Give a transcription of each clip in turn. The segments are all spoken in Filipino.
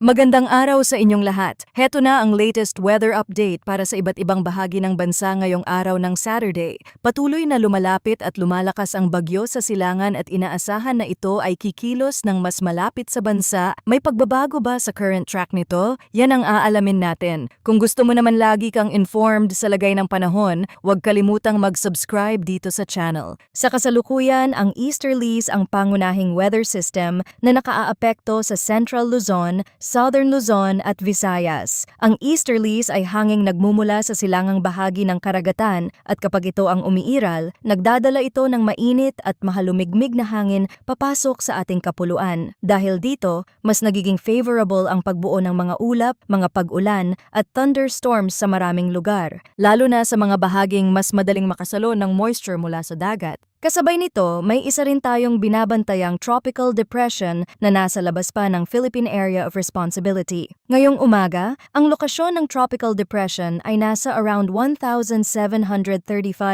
Magandang araw sa inyong lahat. Heto na ang latest weather update para sa iba't ibang bahagi ng bansa ngayong araw ng Saturday. Patuloy na lumalapit at lumalakas ang bagyo sa silangan at inaasahan na ito ay kikilos ng mas malapit sa bansa. May pagbabago ba sa current track nito? Yan ang aalamin natin. Kung gusto mo naman lagi kang informed sa lagay ng panahon, huwag kalimutang mag-subscribe dito sa channel. Sa kasalukuyan, ang easterlies ang pangunahing weather system na nakaaapekto sa Central Luzon, Southern Luzon at Visayas. Ang easterlies ay hanging nagmumula sa silangang bahagi ng karagatan at kapag ito ang umiiral, nagdadala ito ng mainit at mahalumigmig na hangin papasok sa ating kapuluan. Dahil dito, mas nagiging favorable ang pagbuo ng mga ulap, mga pag-ulan at thunderstorms sa maraming lugar, lalo na sa mga bahaging mas madaling makasalo ng moisture mula sa dagat. Kasabay nito, may isa rin tayong binabantayang tropical depression na nasa labas pa ng Philippine Area of Responsibility. Ngayong umaga, ang lokasyon ng tropical depression ay nasa around 1,735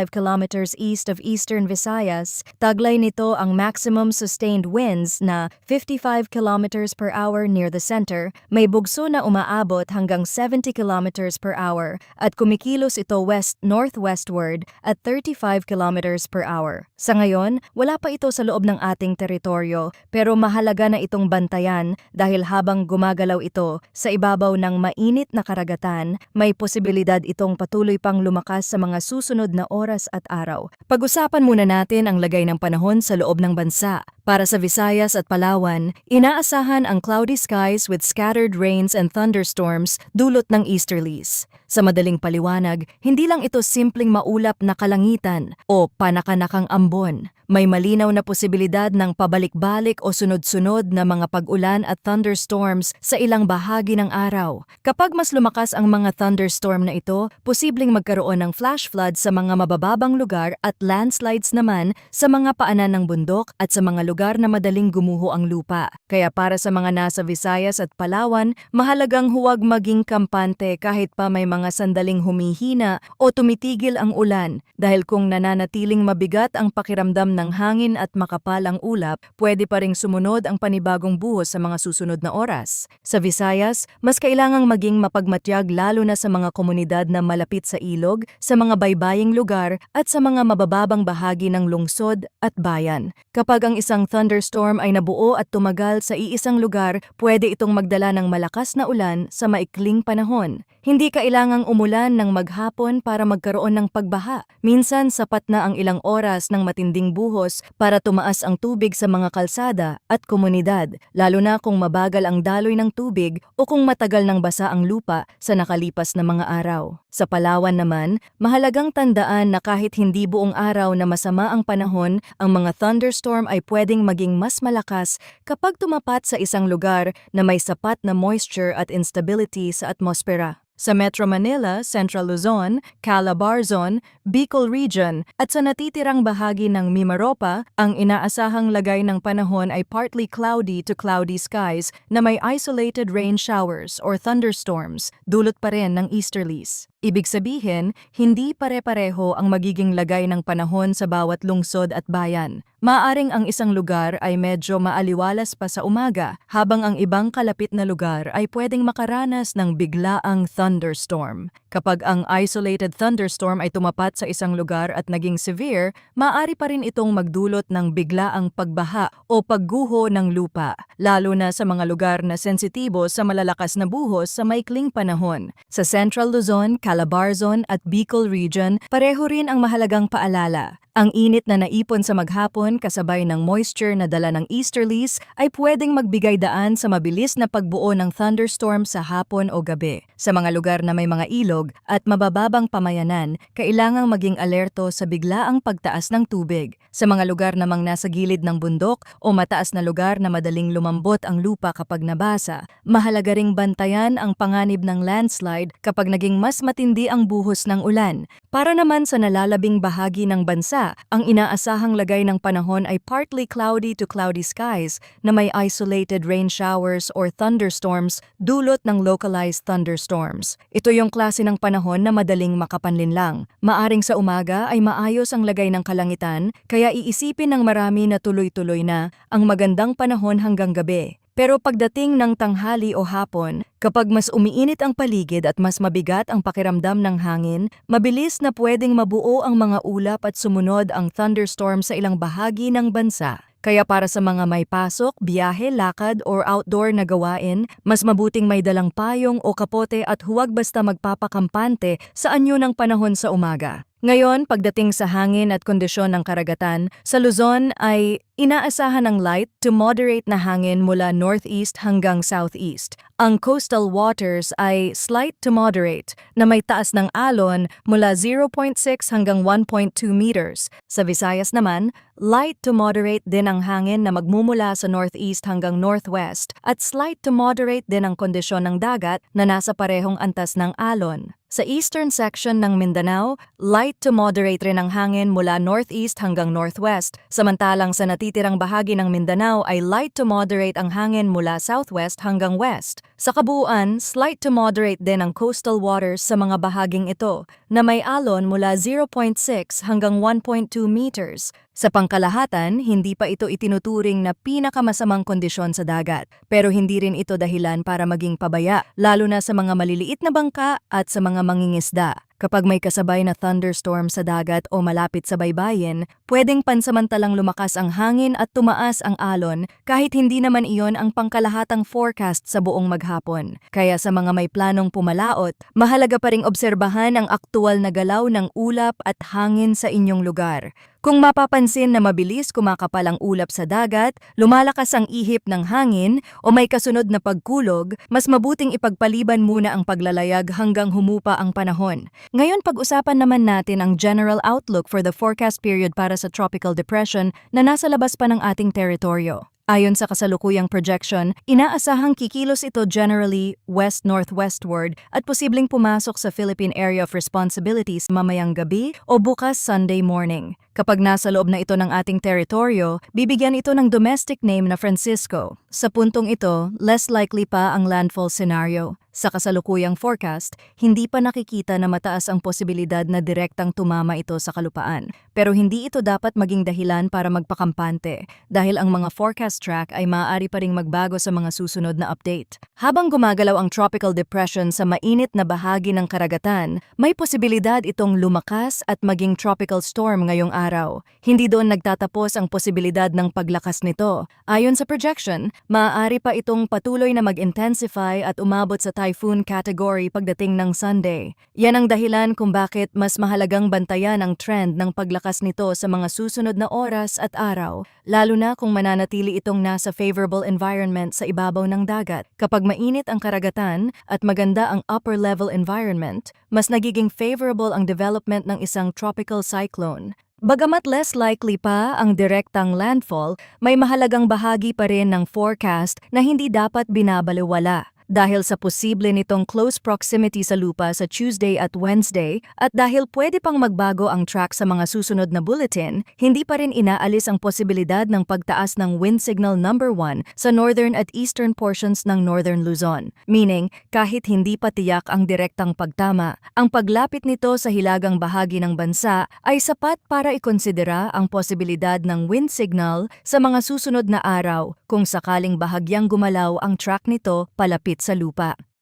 kilometers east of eastern Visayas. Taglay nito ang maximum sustained winds na 55 kilometers per hour near the center, may bugso na umaabot hanggang 70 kilometers per hour at kumikilos ito west-northwestward at 35 kilometers per hour. Sa ngayon, wala pa ito sa loob ng ating teritoryo pero mahalaga na itong bantayan dahil habang gumagalaw ito sa ibabaw ng mainit na karagatan, may posibilidad itong patuloy pang lumakas sa mga susunod na oras at araw. Pag-usapan muna natin ang lagay ng panahon sa loob ng bansa. Para sa Visayas at Palawan, inaasahan ang cloudy skies with scattered rains and thunderstorms dulot ng easterlies. Sa madaling paliwanag, hindi lang ito simpleng maulap na kalangitan o panakanakang ambon. May malinaw na posibilidad ng pabalik-balik o sunod-sunod na mga pag-ulan at thunderstorms sa ilang bahagi ng araw. Kapag mas lumakas ang mga thunderstorm na ito, posibleng magkaroon ng flash flood sa mga mabababang lugar at landslides naman sa mga paanan ng bundok at sa mga lugar na madaling gumuho ang lupa. Kaya para sa mga nasa Visayas at Palawan, mahalagang huwag maging kampante kahit pa may mga sandaling humihina o tumitigil ang ulan dahil kung nananatiling mabigat ang pakiramdam ng hangin at makapal ang ulap, pwede pa ring sumunod ang panibagong buhos sa mga susunod na oras. Sa Visayas, mas kailangang maging mapagmatyag lalo na sa mga komunidad na malapit sa ilog, sa mga baybaying lugar at sa mga mabababang bahagi ng lungsod at bayan. Kapag ang isang thunderstorm ay nabuo at tumagal sa iisang lugar, pwede itong magdala ng malakas na ulan sa maikling panahon. Hindi kailangang umulan ng maghapon para magkaroon ng pagbaha. Minsan sapat na ang ilang oras ng matinding buhos para tumaas ang tubig sa mga kalsada at komunidad, lalo na kung mabagal ang daloy ng tubig o kung matagal nang basa ang lupa sa nakalipas na mga araw. Sa Palawan naman, mahalagang tandaan na kahit hindi buong araw na masama ang panahon, ang mga thunderstorm ay pwedeng maging mas malakas kapag tumapat sa isang lugar na may sapat na moisture at instability sa atmosfera. Sa Metro Manila, Central Luzon, Calabarzon, Bicol Region at sa natitirang bahagi ng Mimaropa, ang inaasahang lagay ng panahon ay partly cloudy to cloudy skies na may isolated rain showers or thunderstorms, dulot pa rin ng easterlies. Ibig sabihin, hindi pare-pareho ang magiging lagay ng panahon sa bawat lungsod at bayan. Maaring ang isang lugar ay medyo maaliwalas pa sa umaga, habang ang ibang kalapit na lugar ay pwedeng makaranas ng biglaang thunderstorm. Kapag ang isolated thunderstorm ay tumapat sa isang lugar at naging severe, maaari pa rin itong magdulot ng biglaang pagbaha o pagguho ng lupa, lalo na sa mga lugar na sensitibo sa malalakas na buhos sa maikling panahon. Sa Central Luzon, Calabarzon at Bicol Region, pareho rin ang mahalagang paalala. Ang init na naipon sa maghapon kasabay ng moisture na dala ng easterlies ay pwedeng magbigay daan sa mabilis na pagbuo ng thunderstorm sa hapon o gabi. Sa mga lugar na may mga ilog at mabababang pamayanan, kailangang maging alerto sa biglaang pagtaas ng tubig. Sa mga lugar namang nasa gilid ng bundok o mataas na lugar na madaling lumambot ang lupa kapag nabasa, mahalaga ring bantayan ang panganib ng landslide kapag naging mas matindi ang buhos ng ulan. Para naman sa nalalabing bahagi ng bansa, ang inaasahang lagay ng panahon ay partly cloudy to cloudy skies na may isolated rain showers or thunderstorms dulot ng localized thunderstorms. Ito yung klase ng panahon na madaling makapanlinlang. Maaring sa umaga ay maayos ang lagay ng kalangitan, kaya iisipin ng marami na tuloy-tuloy na ang magandang panahon hanggang gabi. Pero pagdating ng tanghali o hapon, kapag mas umiinit ang paligid at mas mabigat ang pakiramdam ng hangin, mabilis na pwedeng mabuo ang mga ulap at sumunod ang thunderstorm sa ilang bahagi ng bansa. Kaya para sa mga may pasok, biyahe, lakad or outdoor na gawain, mas mabuting may dalang payong o kapote at huwag basta magpapakampante sa anyo ng panahon sa umaga. Ngayon, pagdating sa hangin at kondisyon ng karagatan, sa Luzon ay inaasahan ng light to moderate na hangin mula northeast hanggang southeast. Ang coastal waters ay slight to moderate na may taas ng alon mula 0.6 hanggang 1.2 meters. Sa Visayas naman, light to moderate din ang hangin na magmumula sa northeast hanggang northwest at slight to moderate din ang kondisyon ng dagat na nasa parehong antas ng alon. Sa eastern section ng Mindanao, light to moderate rin ang hangin mula northeast hanggang northwest, samantalang sa natitirang bahagi ng Mindanao ay light to moderate ang hangin mula southwest hanggang west. Sa kabuuan, slight to moderate din ang coastal waters sa mga bahaging ito, na may alon mula 0.6 hanggang 1.2 meters. Sa pangkalahatan, hindi pa ito itinuturing na pinakamasamang kondisyon sa dagat, pero hindi rin ito dahilan para maging pabaya, lalo na sa mga maliliit na bangka at sa mga mangingisda. Kapag may kasabay na thunderstorm sa dagat o malapit sa baybayin, pwedeng pansamantalang lumakas ang hangin at tumaas ang alon kahit hindi naman iyon ang pangkalahatang forecast sa buong maghapon. Kaya sa mga may planong pumalaot, mahalaga pa ring obserbahan ang aktual na galaw ng ulap at hangin sa inyong lugar. Kung mapapansin na mabilis kumakapal ang ulap sa dagat, lumalakas ang ihip ng hangin o may kasunod na pagkulog, mas mabuting ipagpaliban muna ang paglalayag hanggang humupa ang panahon. Ngayon pag-usapan naman natin ang general outlook for the forecast period para sa tropical depression na nasa labas pa ng ating teritoryo. Ayon sa kasalukuyang projection, inaasahang kikilos ito generally west-northwestward at posibleng pumasok sa Philippine Area of Responsibilities mamayang gabi o bukas Sunday morning. Kapag nasa loob na ito ng ating teritoryo, bibigyan ito ng domestic name na Francisco. Sa puntong ito, less likely pa ang landfall scenario. Sa kasalukuyang forecast, hindi pa nakikita na mataas ang posibilidad na direktang tumama ito sa kalupaan. Pero hindi ito dapat maging dahilan para magpakampante dahil ang mga forecast track ay maaari pa ring magbago sa mga susunod na update. Habang gumagalaw ang tropical depression sa mainit na bahagi ng karagatan, may posibilidad itong lumakas at maging tropical storm ngayong araw. Hindi doon nagtatapos ang posibilidad ng paglakas nito. Ayon sa projection, maaari pa itong patuloy na mag-intensify at umabot sa typhoon category pagdating ng Sunday. Yan ang dahilan kung bakit mas mahalagang bantayan ang trend ng paglakas nito sa mga susunod na oras at araw, lalo na kung mananatili itong nasa favorable environment sa ibabaw ng dagat. Kapag mainit ang karagatan at maganda ang upper level environment, mas nagiging favorable ang development ng isang tropical cyclone. Bagamat less likely pa ang direktang landfall, may mahalagang bahagi pa rin ng forecast na hindi dapat binabaliwala. Dahil sa posible nitong close proximity sa lupa sa Tuesday at Wednesday at dahil pwede pang magbago ang track sa mga susunod na bulletin, hindi pa rin inaalis ang posibilidad ng pagtaas ng wind signal number 1 sa northern at eastern portions ng northern Luzon. Meaning, kahit hindi pa tiyak ang direktang pagtama, ang paglapit nito sa hilagang bahagi ng bansa ay sapat para ikonsidera ang posibilidad ng wind signal sa mga susunod na araw kung sakaling bahagyang gumalaw ang track nito palapit sa lupa.